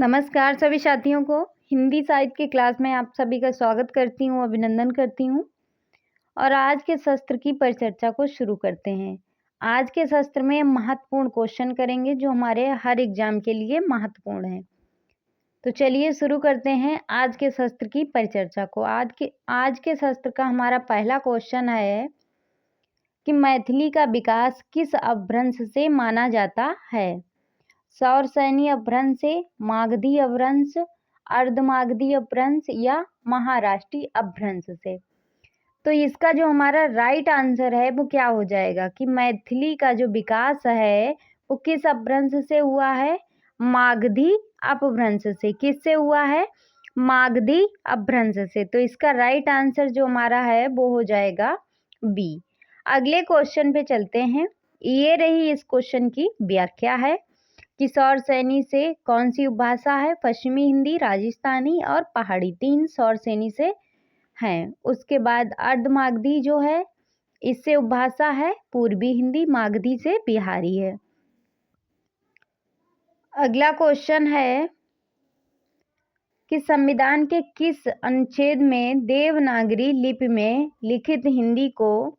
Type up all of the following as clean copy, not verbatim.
नमस्कार सभी साथियों को। हिंदी साहित्य की क्लास में आप सभी का स्वागत करती हूँ, अभिनंदन करती हूँ। और आज के शस्त्र की परिचर्चा को शुरू करते हैं। आज के शस्त्र में महत्वपूर्ण क्वेश्चन करेंगे जो हमारे हर एग्जाम के लिए महत्वपूर्ण है। तो चलिए शुरू करते हैं आज के शस्त्र की परिचर्चा को। आज के शस्त्र का हमारा पहला क्वेश्चन है कि मैथिली का विकास किस अपभ्रंश से माना जाता है। सौरसैनी अपभ्रंश से, मागधी अपभ्रंश, अर्धमागधी अपभ्रंश या महाराष्ट्रीय अपभ्रंश से। तो इसका जो हमारा राइट आंसर है वो क्या हो जाएगा कि मैथिली का जो विकास है वो किस अपभ्रंश से हुआ है, मागधी अपभ्रंश से। किससे हुआ है, मागधी अपभ्रंश से। तो इसका राइट आंसर जो हमारा है वो हो जाएगा बी। अगले क्वेश्चन पे चलते हैं। ये रही इस क्वेश्चन की व्याख्या है कि सौरसैनी से कौन सी उपभाषा है, पश्चिमी हिंदी, राजस्थानी और पहाड़ी, 3 सौरसैनी से हैं। उसके बाद अर्धमागधी जो है इससे उपभाषा है पूर्वी हिंदी, मागधी से बिहारी है। अगला क्वेश्चन है कि संविधान के किस अनुच्छेद में देवनागरी लिपि में लिखित हिंदी को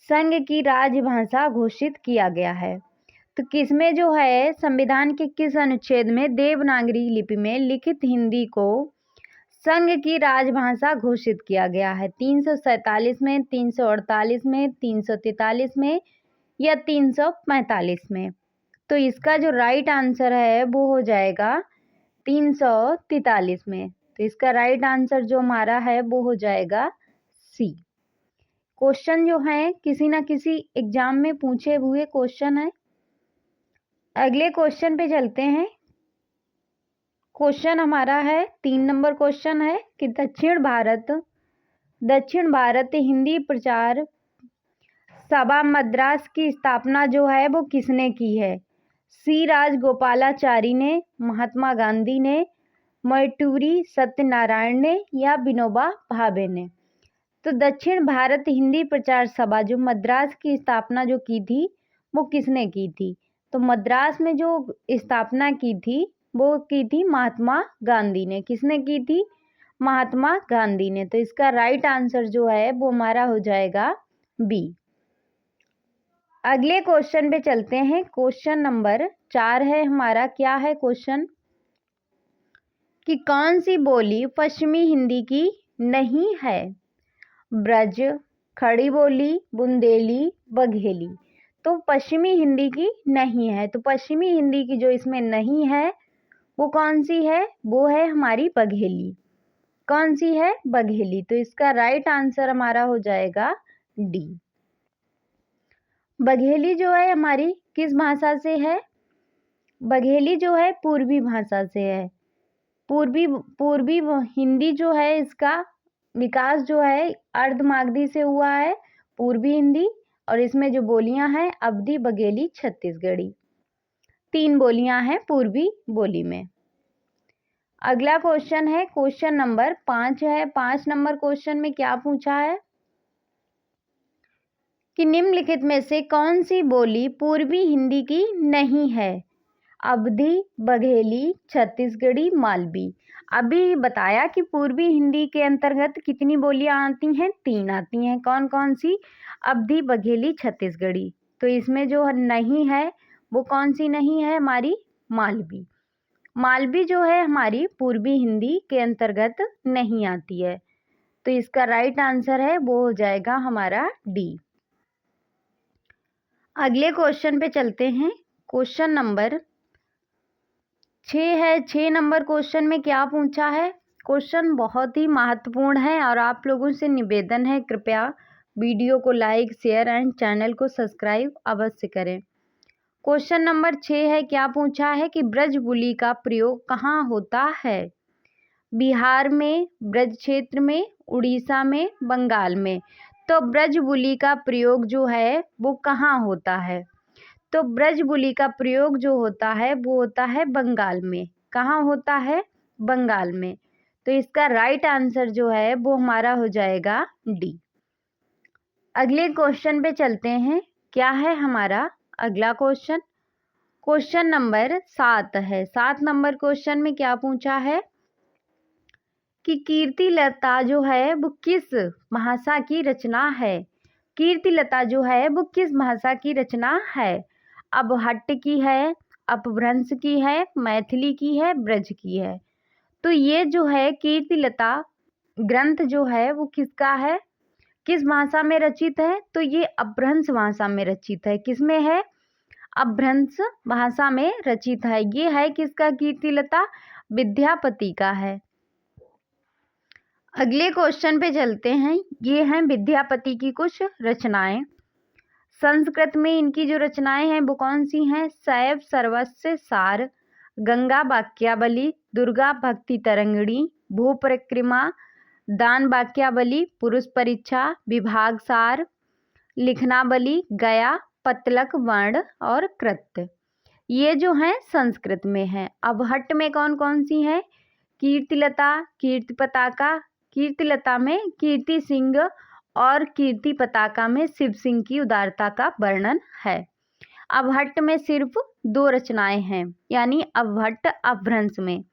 संघ की राजभाषा घोषित किया गया है। तो किसमें जो है संविधान के किस अनुच्छेद में देवनागरी लिपि में लिखित हिंदी को संघ की राजभाषा घोषित किया गया है। 347 में, 348 में, 343 में या 345 में। तो इसका जो राइट आंसर है वो हो जाएगा 343 में। तो इसका राइट आंसर जो हमारा है वो हो जाएगा सी। क्वेश्चन जो है किसी ना किसी एग्जाम में पूछे हुए क्वेश्चन है। अगले क्वेश्चन पे चलते हैं। क्वेश्चन हमारा है 3 नंबर क्वेश्चन है कि दक्षिण भारत हिंदी प्रचार सभा मद्रास की स्थापना जो है वो किसने की है। सी राजगोपालाचारी ने, महात्मा गांधी ने, मैटूरी सत्यनारायण ने या विनोबा भावे ने। तो दक्षिण भारत हिंदी प्रचार सभा जो मद्रास की स्थापना जो की थी वो किसने की थी। तो मद्रास में जो स्थापना की थी वो की थी महात्मा गांधी ने। किसने की थी, महात्मा गांधी ने। तो इसका राइट आंसर जो है वो हमारा हो जाएगा बी। अगले क्वेश्चन पे चलते हैं। क्वेश्चन नंबर 4 है हमारा। क्या है क्वेश्चन कि कौन सी बोली पश्चिमी हिंदी की नहीं है। ब्रज, खड़ी बोली, बुंदेली, बघेली। तो पश्चिमी हिंदी की नहीं है। तो पश्चिमी हिंदी की जो इसमें नहीं है वो कौन सी है, वो है हमारी बघेली। कौन सी है, बघेली। तो इसका राइट आंसर हमारा हो जाएगा डी। बघेली जो है हमारी किस भाषा से है, बघेली जो है पूर्वी भाषा से है। पूर्वी हिंदी जो है इसका विकास जो है अर्धमागधी से हुआ है, पूर्वी हिंदी। और इसमें जो बोलियां हैं अवधी, बघेली, छत्तीसगढ़ी, 3 बोलियां हैं पूर्वी बोली में। अगला क्वेश्चन है क्वेश्चन नंबर 5 है। 5 नंबर क्वेश्चन में क्या पूछा है कि निम्नलिखित में से कौन सी बोली पूर्वी हिंदी की नहीं है। अवधी, बघेली, छत्तीसगढ़ी, मालवी। अभी बताया कि पूर्वी हिंदी के अंतर्गत कितनी बोलियां आती हैं, 3 आती हैं। कौन कौन सी, अवधी, बघेली, छत्तीसगढ़ी। तो इसमें जो नहीं है वो कौन सी नहीं है, हमारी मालवी। मालवी जो है हमारी पूर्वी हिंदी के अंतर्गत नहीं आती है। तो इसका राइट आंसर है वो हो जाएगा हमारा डी। अगले क्वेश्चन पे चलते हैं। क्वेश्चन नंबर 6 है। 6 नंबर क्वेश्चन में क्या पूछा है। क्वेश्चन बहुत ही महत्वपूर्ण है और आप लोगों से निवेदन है कृपया वीडियो को लाइक, शेयर एंड चैनल को सब्सक्राइब अवश्य करें। क्वेश्चन नंबर 6 है। क्या पूछा है कि ब्रजबुली का प्रयोग कहाँ होता है। बिहार में, ब्रज क्षेत्र में, उड़ीसा में, बंगाल में। तो ब्रजबुली का प्रयोग जो है वो कहाँ होता है। तो ब्रजबुली का प्रयोग जो होता है वो होता है बंगाल में। कहाँ होता है, बंगाल में। तो इसका राइट आंसर जो है वो हमारा हो जाएगा डी। अगले क्वेश्चन पे चलते हैं। क्या है हमारा अगला क्वेश्चन। क्वेश्चन नंबर 7 है। 7 नंबर क्वेश्चन में क्या पूछा है कि कीर्तिलता जो है वो किस भाषा की रचना है। कीर्तिलता जो है वो किस भाषा की रचना है। अपभट्ट की है, अपभ्रंश की है, मैथिली की है, ब्रज की है। तो ये जो है कीर्तिलता ग्रंथ जो है वो किसका है, किस भाषा में रचित है। तो ये अपभ्रंश भाषा में रचित है। किसमें है, अपभ्रंश भाषा में रचित है। ये है किसका, कीर्तिलता विद्यापति का है। अगले क्वेश्चन पे चलते हैं। ये हैं विद्यापति की कुछ रचनाएं। संस्कृत में इनकी जो रचनाएं हैं वो कौन सी हैं। शैव सर्वस्व सार, गंगा वाक्यावली, दुर्गा भक्ति तरंगिणी, भू परिक्रमा, दान वाक्यावली, पुरुष परीक्षा, विभाग सार, लिखनावली, गया, पतलक, वर्ण और कृत्य। ये जो हैं संस्कृत में है। अपभट्ट में कौन कौन सी हैं, कीर्तिलता, कीर्ति पताका। कीर्तिलता में कीर्ति सिंह और कीर्ति पताका में शिव सिंह की उदारता का वर्णन है। अपभट्ट में सिर्फ 2 रचनाएं हैं, यानी अपभट्ट अपभ्रंश में।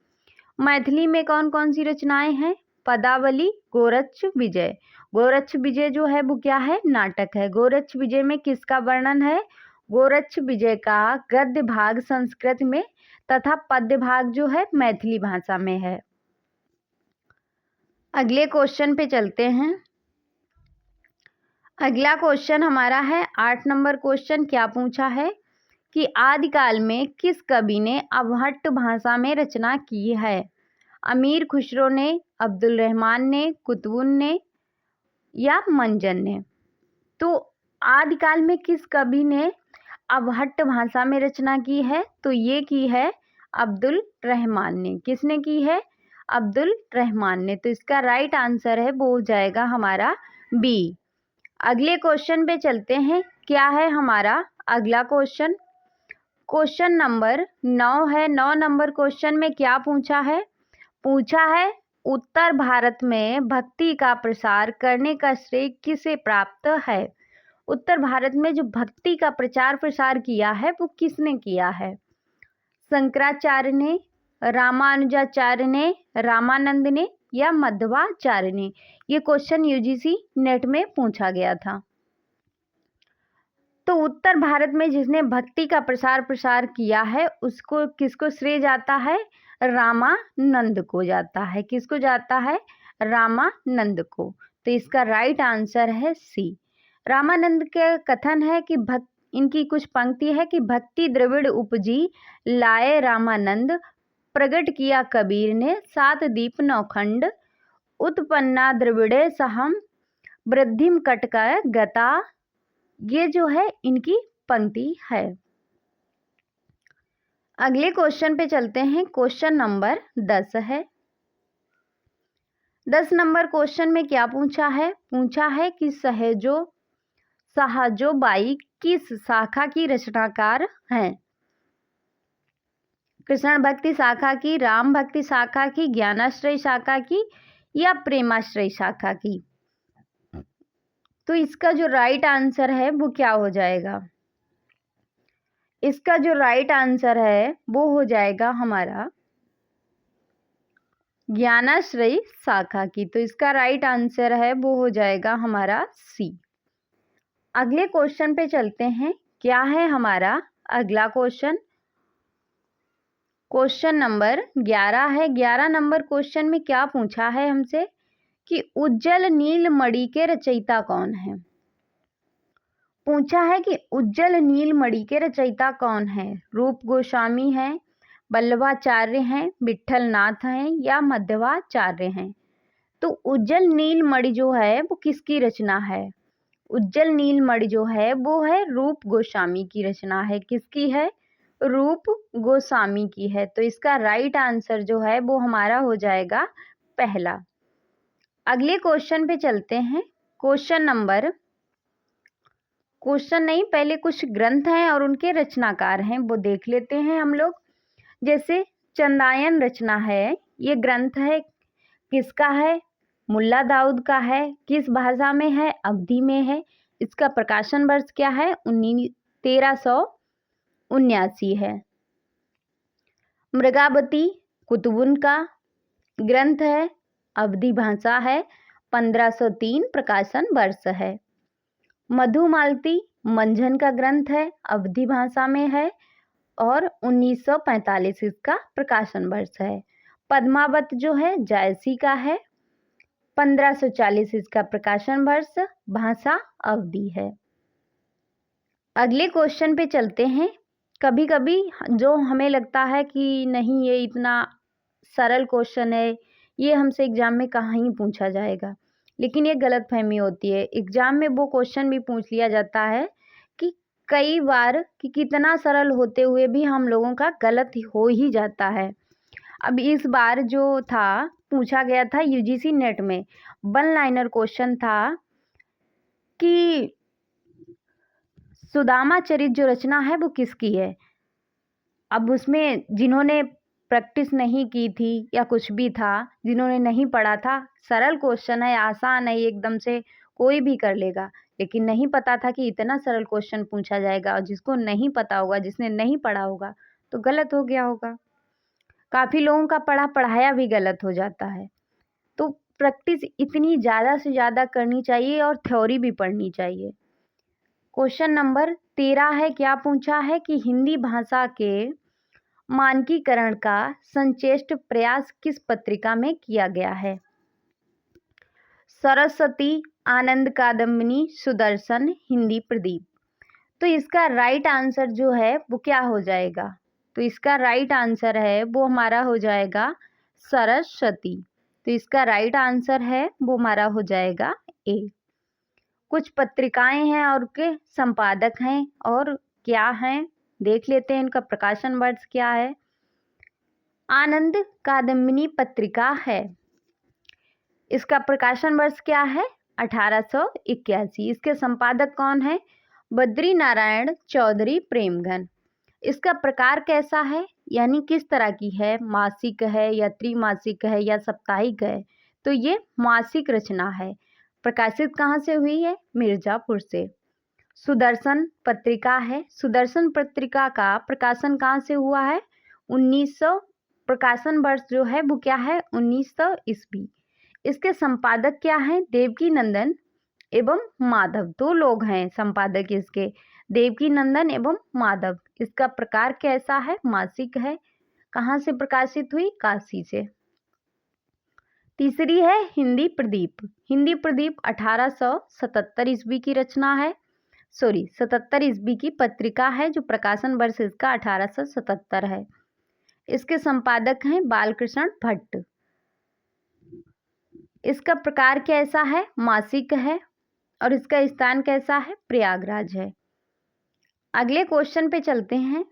मैथिली में कौन कौन सी रचनाएं हैं, पदावली, गोरक्ष विजय। गोरक्ष विजय जो है वो क्या है, नाटक है। गोरक्ष विजय में किसका वर्णन है, गोरक्ष विजय का गद्य भाग संस्कृत में तथा पद्य भाग जो है मैथिली भाषा में है। अगले क्वेश्चन पे चलते हैं। अगला क्वेश्चन हमारा है 8 नंबर क्वेश्चन। क्या पूछा है कि आदिकाल में किस कवि ने अपभट्ट भाषा में रचना की है। अमीर खुसरो ने, अब्दुल रहमान ने, कुतुबुन ने या मंजन ने। तो आदिकाल में किस कवि ने अपभट्ट भाषा में रचना की है, तो ये की है अब्दुल रहमान ने। किसने की है, अब्दुल रहमान ने। तो इसका राइट आंसर है वो हो जाएगा हमारा बी। अगले क्वेश्चन पे चलते हैं। क्या है हमारा अगला क्वेश्चन, क्वेश्चन नंबर 9 है। 9 नंबर क्वेश्चन में क्या पूछा है, पूछा है उत्तर भारत में भक्ति का प्रसार करने का श्रेय किसे प्राप्त है। उत्तर भारत में जो भक्ति का प्रचार प्रसार किया है वो किसने किया है। शंकराचार्य ने, रामानुजाचार्य ने, रामानंद ने या मध्वाचार्य ने। ये क्वेश्चन यूजीसी नेट में पूछा गया था। तो उत्तर भारत में जिसने भक्ति का प्रसार किया है उसको किसको श्रेय जाता है, रामानंद को जाता है। किसको जाता है, रामानंद को। तो इसका राइट आंसर है सी। रामानंद के कथन है कि इनकी कुछ पंक्ति है कि भक्ति द्रविड़ उपजी लाए रामानंद, प्रकट किया कबीर ने 7 दीप 9 खंड, उत्पन्ना द्रविड़े सहम वृद्धिम कटका गता। ये जो है इनकी पंक्ति है। अगले क्वेश्चन पे चलते हैं। क्वेश्चन नंबर 10 है। 10 नंबर क्वेश्चन में क्या पूछा है, पूछा है कि सहाजोबाई किस शाखा की रचनाकार हैं। कृष्ण भक्ति शाखा की, राम भक्ति शाखा की, ज्ञानाश्रय शाखा की या प्रेमाश्रय शाखा की। तो इसका जो राइट आंसर है वो क्या हो जाएगा, इसका जो राइट आंसर है वो हो जाएगा हमारा ज्ञानाश्रय शाखा की। तो इसका राइट आंसर है वो हो जाएगा हमारा सी। अगले क्वेश्चन पे चलते हैं। क्या है हमारा अगला क्वेश्चन, क्वेश्चन नंबर 11 है। 11 नंबर क्वेश्चन में क्या पूछा है हमसे कि उज्जल नीलमणि के रचयिता कौन है। पूछा है कि उज्जल नीलमणि के रचयिता कौन है। रूप गोस्वामी हैं, वल्लभाचार्य हैं, विठल नाथ हैं या मध्वाचार्य हैं। तो उज्जल नीलमणि जो है वो किसकी रचना है, उज्जल नीलमणि जो है वो है रूप गोस्वामी की रचना है। किसकी है, रूप गोस्वामी की है। तो इसका राइट आंसर जो है वो हमारा हो जाएगा पहला। अगले क्वेश्चन पे चलते हैं। क्वेश्चन नहीं, पहले कुछ ग्रंथ हैं और उनके रचनाकार हैं वो देख लेते हैं हम लोग। जैसे चंदायन रचना है, ये ग्रंथ है किसका है, मुल्ला दाऊद का है। किस भाषा में है, अवधी में है। इसका प्रकाशन वर्ष क्या है, 1379 है। मृगावती कुतुबुन का ग्रंथ है, अवधी भाषा है, 1503 प्रकाशन वर्ष है। मधुमालती मंझन का ग्रंथ है, अवधी भाषा में है और 1945 इसका प्रकाशन वर्ष है। पद्मावत जो है जायसी का है, 1540 इसका प्रकाशन वर्ष, भाषा अवधी है। अगले क्वेश्चन पे चलते हैं। कभी कभी जो हमें लगता है कि नहीं ये इतना सरल क्वेश्चन है, ये हमसे एग्जाम में कहाँ ही पूछा जाएगा, लेकिन ये गलतफहमी होती है। एग्जाम में वो क्वेश्चन भी पूछ लिया जाता है कि कई बार कि कितना सरल होते हुए भी हम लोगों का गलत हो ही जाता है। अब इस बार जो था पूछा गया था यूजीसी नेट में, वन लाइनर क्वेश्चन था कि सुदामा चरित जो रचना है वो किसकी है। अब उसमें जिन्होंने प्रैक्टिस नहीं की थी या कुछ भी था, जिन्होंने नहीं पढ़ा था, सरल क्वेश्चन है, आसान है, एकदम से कोई भी कर लेगा, लेकिन नहीं पता था कि इतना सरल क्वेश्चन पूछा जाएगा। और जिसको नहीं पता होगा, जिसने नहीं पढ़ा होगा, तो गलत हो गया होगा। काफ़ी लोगों का पढ़ाया भी गलत हो जाता है। तो प्रैक्टिस इतनी ज़्यादा से ज़्यादा करनी चाहिए और थ्योरी भी पढ़नी चाहिए। क्वेश्चन नंबर 13 है, क्या पूछा है कि हिंदी भाषा के मानकीकरण का संचेष्ट प्रयास किस पत्रिका में किया गया है। सरस्वती, आनंद कादम्बिनी, सुदर्शन, हिंदी प्रदीप। तो इसका राइट आंसर जो है वो क्या हो जाएगा, तो इसका राइट आंसर है वो हमारा हो जाएगा सरस्वती। तो इसका राइट आंसर है वो हमारा हो जाएगा ए। कुछ पत्रिकाएं हैं और के संपादक हैं और क्या हैं, देख लेते हैं इनका प्रकाशन वर्ष क्या है। आनंद कादम्बिनी पत्रिका है, इसका प्रकाशन वर्ष क्या है, 1881। इसके संपादक कौन है, बद्री नारायण चौधरी प्रेमघन। इसका प्रकार कैसा है, यानी किस तरह की है, मासिक है या त्रिमासिक है या साप्ताहिक है, तो ये मासिक रचना है। प्रकाशित कहाँ से हुई है, मिर्जापुर से। सुदर्शन पत्रिका है, सुदर्शन पत्रिका का प्रकाशन कहाँ से हुआ है, 1900, प्रकाशन वर्ष जो है वो क्या है, 1900 ईस्वी। इसके संपादक क्या हैं, देवकी नंदन एवं माधव, दो लोग हैं संपादक इसके, देवकी नंदन एवं माधव। इसका प्रकार कैसा है, मासिक है। कहाँ से प्रकाशित हुई, काशी से। तीसरी है हिंदी प्रदीप। हिंदी प्रदीप 1877 ईस्वी की रचना है, 77 ईस्वी की पत्रिका है, जो प्रकाशन वर्ष इसका 1877 है। इसके संपादक हैं बालकृष्ण भट्ट। इसका प्रकार कैसा है, मासिक है और इसका स्थान कैसा है, प्रयागराज है। अगले क्वेश्चन पे चलते हैं।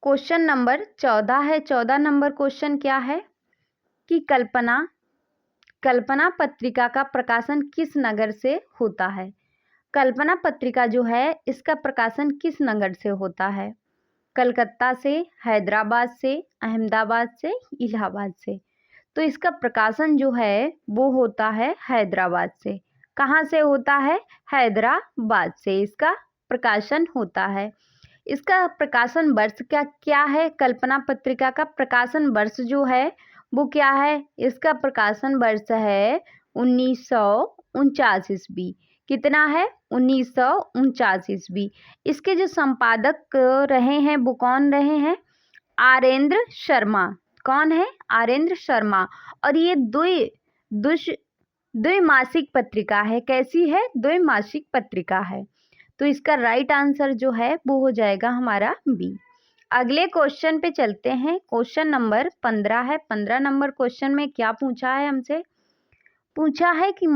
क्वेश्चन नंबर 14 है। 14 नंबर क्वेश्चन क्या है कि कल्पना पत्रिका का प्रकाशन किस नगर से होता है। कल्पना पत्रिका जो है इसका प्रकाशन किस नगर से होता है, कलकत्ता से, हैदराबाद से, अहमदाबाद से, इलाहाबाद से। तो इसका प्रकाशन जो है वो होता है हैदराबाद से। कहाँ से होता है, हैदराबाद से इसका प्रकाशन होता है। इसका प्रकाशन वर्ष क्या है, कल्पना पत्रिका का प्रकाशन वर्ष जो है वो क्या है, इसका प्रकाशन वर्ष है 1949 ईस्वी। कितना है, 1949 ईस्वी। इसके जो संपादक रहे हैं वो कौन रहे हैं, आरेंद्र शर्मा। कौन है, आरेंद्र शर्मा। और ये द्विमासिक पत्रिका है। कैसी है, द्विमासिक पत्रिका है। तो इसका राइट आंसर जो है वो हो जाएगा हमारा बी। अगले क्वेश्चन पे चलते हैं। क्वेश्चन नंबर 15 है। 15 नंबर क्वेश्चन में क्या पूछा है हमसे, पूछा है कि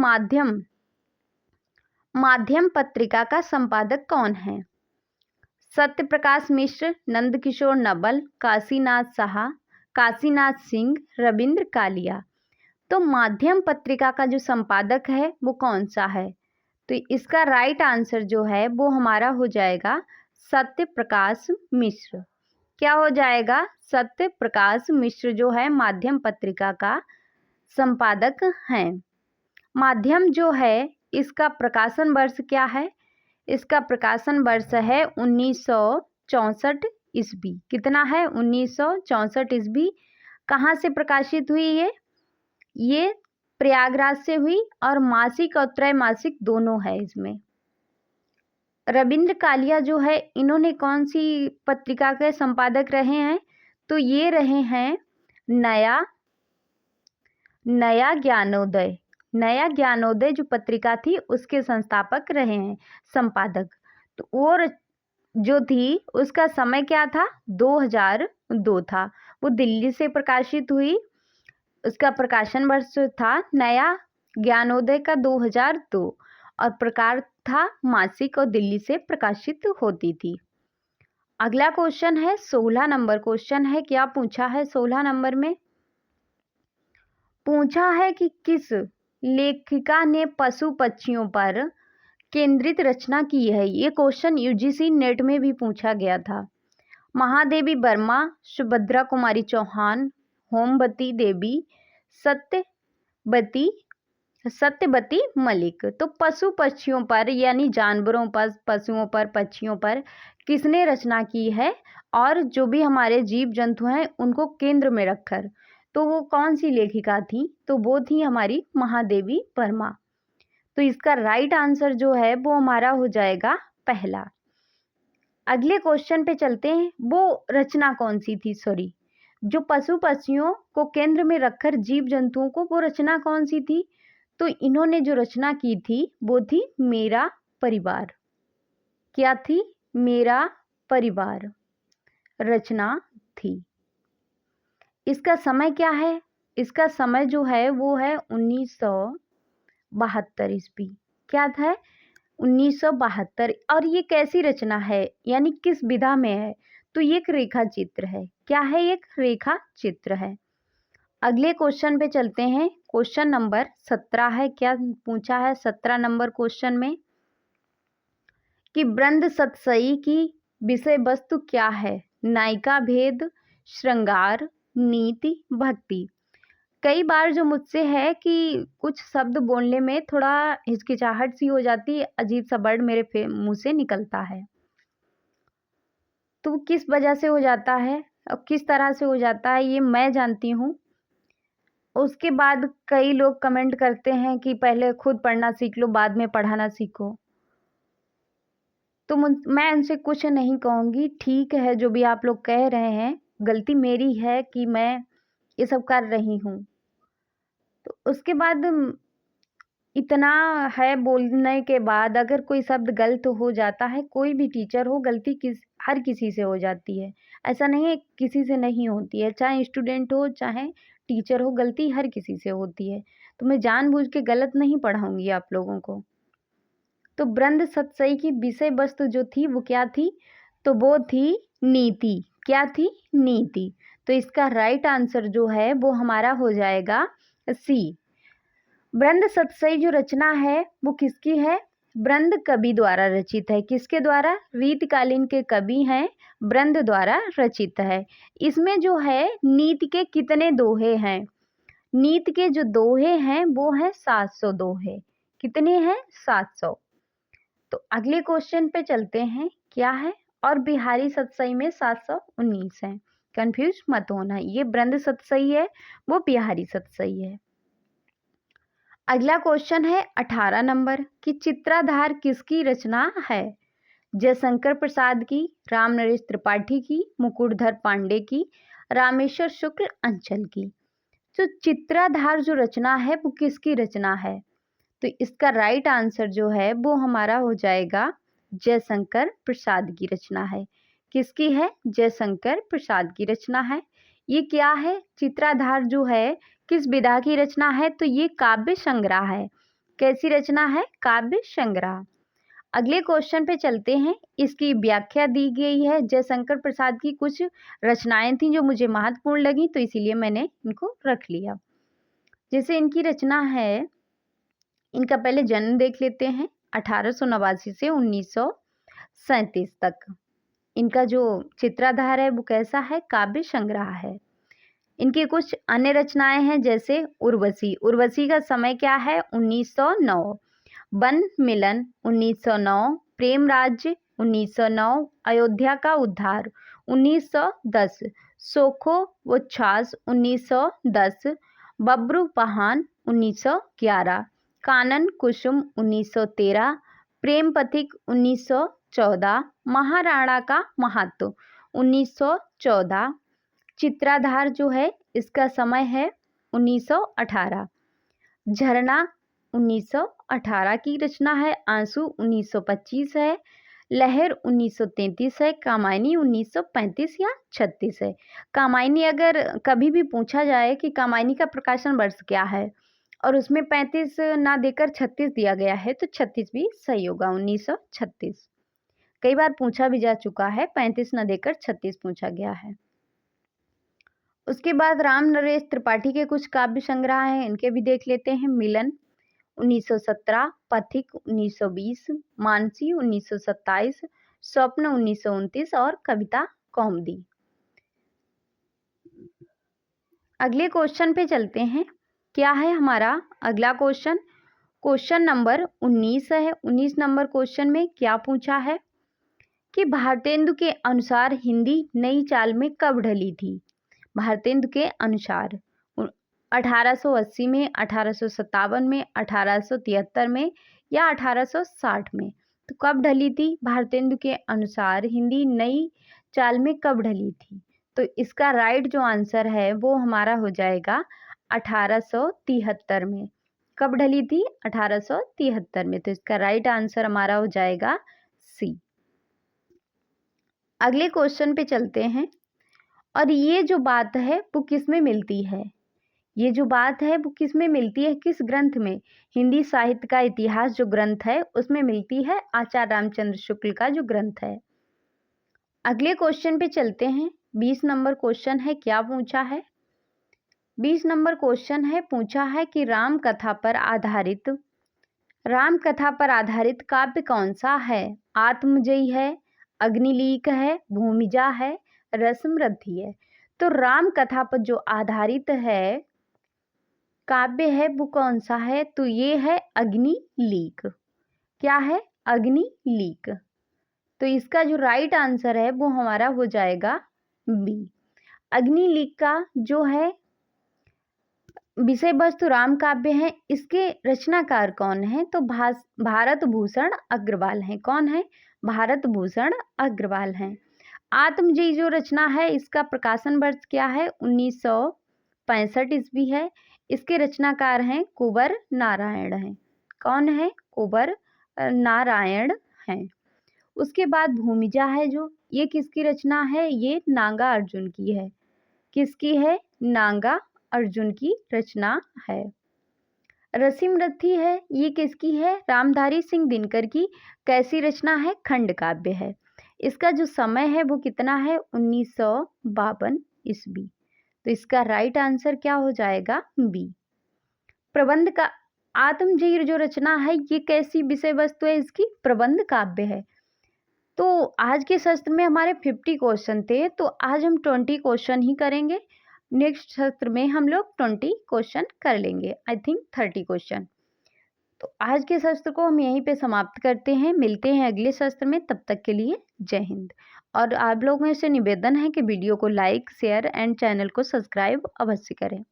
माध्यम पत्रिका का संपादक कौन है। सत्य प्रकाश मिश्र, नंदकिशोर नवल, काशीनाथ साहा, काशीनाथ सिंह, रविंद्र कालिया। तो माध्यम पत्रिका का जो संपादक है वो कौन सा है, तो इसका राइट आंसर जो है वो हमारा हो जाएगा सत्य प्रकाश मिश्र। क्या हो जाएगा, सत्य प्रकाश मिश्र जो है माध्यम पत्रिका का संपादक हैं। माध्यम जो है इसका प्रकाशन वर्ष क्या है, इसका प्रकाशन वर्ष है 1964 ईस्वी। कितना है? 1964 ईस्वी। कहाँ से प्रकाशित हुई ये प्रयागराज से हुई और मासिक और त्रैमासिक दोनों है इसमें। रविंद्र कालिया जो है इन्होंने कौन सी पत्रिका के संपादक रहे हैं? तो ये रहे हैं नया ज्ञानोदय। नया ज्ञानोदय जो पत्रिका थी उसके संस्थापक रहे हैं, संपादक। तो और जो थी उसका समय क्या था? 2002 था। वो दिल्ली से प्रकाशित हुई। उसका प्रकाशन वर्ष था नया ज्ञानोदय का 2002 और प्रकार था मासिक और दिल्ली से प्रकाशित होती थी। अगला क्वेश्चन है 16 नंबर क्वेश्चन है। क्या पूछा है 16 नंबर में? पूछा है कि किस लेखिका ने पशु पक्षियों पर केंद्रित रचना की है। ये क्वेश्चन यूजीसी नेट में भी पूछा गया था। महादेवी वर्मा, सुभद्रा कुमारी चौहान, होमवती देवी, सत्यवती मलिक। तो पशु पक्षियों पर यानी जानवरों पर, पशुओं पर, पक्षियों पर किसने रचना की है? और जो भी हमारे जीव जंतु हैं उनको केंद्र में रखकर, तो वो कौन सी लेखिका थी? तो वो थी हमारी महादेवी वर्मा। तो इसका राइट आंसर जो है वो हमारा हो जाएगा पहला। अगले क्वेश्चन पे चलते हैं। वो रचना कौन सी थी? सॉरी, जो पशु पक्षियों को केंद्र में रखकर जीव जंतुओं को, वो रचना कौन सी थी? तो इन्होंने जो रचना की थी वो थी मेरा परिवार। क्या थी? मेरा परिवार रचना थी। इसका समय क्या है? इसका समय जो है वो है 1972 ईस्वी। क्या था? 1972। और ये कैसी रचना है यानी किस विधा में है? तो ये एक रेखा चित्र है। क्या है? एक रेखा चित्र है। अगले क्वेश्चन पे चलते हैं। क्वेश्चन नंबर 17 है। क्या पूछा है 17 नंबर क्वेश्चन में? कि वृंद सतसई की विषय वस्तु क्या है? नायिका भेद, श्रृंगार, नीति, भक्ति। कई बार जो मुझसे है कि कुछ शब्द बोलने में थोड़ा हिचकिचाहट सी हो जाती है, अजीब सा वर्ड मेरे मुंह से निकलता है। तो किस वजह से हो जाता है और किस तरह से हो जाता है ये मैं जानती हूँ। उसके बाद कई लोग कमेंट करते हैं कि पहले खुद पढ़ना सीख लो, बाद में पढ़ाना सीखो। तो मैं उनसे कुछ नहीं कहूँगी। ठीक है, जो भी आप लोग कह रहे हैं, गलती मेरी है कि मैं ये सब कर रही हूँ। तो उसके बाद इतना है बोलने के बाद अगर कोई शब्द गलत हो जाता है, कोई भी टीचर हो, गलती हर किसी से हो जाती है। ऐसा नहीं है किसी से नहीं होती है, चाहे स्टूडेंट हो चाहे टीचर हो, गलती हर किसी से होती है। तो मैं जानबूझ के गलत नहीं पढ़ाऊंगी आप लोगों को। तो वृंद सतसई की विषय वस्तु जो थी वो क्या थी? तो वो थी नीति। क्या थी? नीति। तो इसका राइट आंसर जो है वो हमारा हो जाएगा सी। वृंद सतसई जो रचना है वो किसकी है? वृंद कवि द्वारा रचित है। किसके द्वारा? रीतकालीन के कवि हैं, वृंद द्वारा रचित है। इसमें जो है नीति के कितने दोहे हैं? नीति के जो दोहे हैं वो है 700 दोहे। कितने हैं? 700। तो अगले क्वेश्चन पे चलते हैं। क्या है? और बिहारी सतसई में 719 है। कंफ्यूज मत होना, ये वृंद सतसई है, वो बिहारी सतसई है। अगला क्वेश्चन है 18 नंबर कि चित्राधार किसकी रचना है? जयशंकर प्रसाद की, राम नरेश त्रिपाठी की, मुकुटधर पांडे की, रामेश्वर शुक्ल अंचल की। तो चित्राधार जो रचना है वो किसकी रचना है? तो इसका राइट आंसर जो है वो हमारा हो जाएगा जयशंकर प्रसाद की रचना है। किसकी है? जयशंकर प्रसाद की रचना है। ये क्या है? चित्राधार जो है किस विधा की रचना है? तो ये काव्य संग्रह है। कैसी रचना है? काव्य संग्रह। अगले क्वेश्चन पे चलते हैं। इसकी व्याख्या दी गई है। जयशंकर प्रसाद की कुछ रचनाएं थी जो मुझे महत्वपूर्ण लगी, तो इसीलिए मैंने इनको रख लिया। जैसे इनकी रचना है, इनका पहले जन्म देख लेते हैं। 1889 से 1937 तक इनका जो चित्राधार है वो कैसा है? काव्य संग्रह है। इनकी कुछ अन्य रचनाएं हैं जैसे उर्वशी। उर्वशी का समय क्या है? 1909। वन मिलन 1909, प्रेम राज्य 1909, अयोध्या का उद्धार 1910, सोखो व छाछ 1910, बब्रू पहान 1911, कानन कुसुम 1913, प्रेम पथिक 1914, महाराणा का महत्व 1914, चित्राधार जो है इसका समय है 1918, झरना 1918 की रचना है, आंसू 1925 है, लहर 1933 है, कामायनी 1935 या 36 है। कामायनी अगर कभी भी पूछा जाए कि कामायनी का प्रकाशन वर्ष क्या है और उसमें 35 ना देकर 36 दिया गया है तो 36 भी सही होगा, 1936। कई बार पूछा भी जा चुका है, 35 ना देकर 36 पूछा गया है। उसके बाद राम नरेश त्रिपाठी के कुछ काव्य संग्रह हैं, इनके भी देख लेते हैं। मिलन 1917, पथिक 1920, मानसी 1927, स्वप्न 1929 और कविता कौमुदी। अगले क्वेश्चन पे चलते हैं। क्या है हमारा अगला क्वेश्चन? क्वेश्चन नंबर 19 है। 19 नंबर क्वेश्चन में क्या पूछा है कि भारतेंदु के अनुसार हिंदी नई चाल में कब ढली थी? भारतेंदु के अनुसार 1880 में, 1857 में, 1873 में या 1860 में। तो कब ढली थी भारतेंदु के अनुसार हिंदी नई चाल में कब ढली थी? तो इसका राइट जो आंसर है वो हमारा हो जाएगा 1873 में। कब ढली थी? 1873 में। तो इसका राइट आंसर हमारा हो जाएगा सी। अगले क्वेश्चन पे चलते हैं। और ये जो बात है वो किस में मिलती है? ये जो बात है वो किस में मिलती है? किस ग्रंथ में? हिंदी साहित्य का इतिहास जो ग्रंथ है उसमें मिलती है, आचार्य रामचंद्र शुक्ल का जो ग्रंथ है। अगले क्वेश्चन पे चलते हैं। 20 नंबर क्वेश्चन है, क्या पूछा है? 20 नंबर क्वेश्चन है, पूछा है कि राम कथा पर आधारित काव्य कौन सा है? आत्मजयी है, अग्निलीक है, भूमिजा है, रसमृद्धि है। तो राम कथा पर जो आधारित है काव्य है वो कौन सा है? तो ये है अग्निलीक। क्या है? अग्निलीक। तो इसका जो राइट आंसर है वो हमारा हो जाएगा बी। अग्निलीक का जो है विषय वस्तु राम काव्य है, इसके रचनाकार कौन है? तो भारत भूषण अग्रवाल हैं। कौन है? भारत भूषण अग्रवाल हैं। आत्मजयी जो रचना है इसका प्रकाशन वर्ष क्या है? 1965 ईस्वी है। इसके रचनाकार हैं कुंवर नारायण हैं। कौन है? कुंवर नारायण हैं। उसके बाद भूमिजा है जो, ये किसकी रचना है? ये नागा अर्जुन की है। किसकी है? नागा अर्जुन की रचना है। रसिमरथी है, ये किसकी है? रामधारी सिंह दिनकर की। कैसी रचना है? खंड काव्य है। इसका जो समय है वो कितना है? 1952 ईस्वी। तो इसका राइट आंसर क्या हो जाएगा? बी। प्रबंध का आत्मजयी जो रचना है ये कैसी विषय वस्तु है? इसकी प्रबंध काव्य है। तो आज के सत्र में हमारे 50 क्वेश्चन थे, तो आज हम 20 क्वेश्चन ही करेंगे। नेक्स्ट सत्र में हम लोग 20 क्वेश्चन कर लेंगे, आई थिंक 30 क्वेश्चन। तो आज के सत्र को हम यहीं पे समाप्त करते हैं। मिलते हैं अगले सत्र में, तब तक के लिए जय हिंद। और आप लोगों से निवेदन है कि वीडियो को लाइक, शेयर एंड चैनल को सब्सक्राइब अवश्य करें।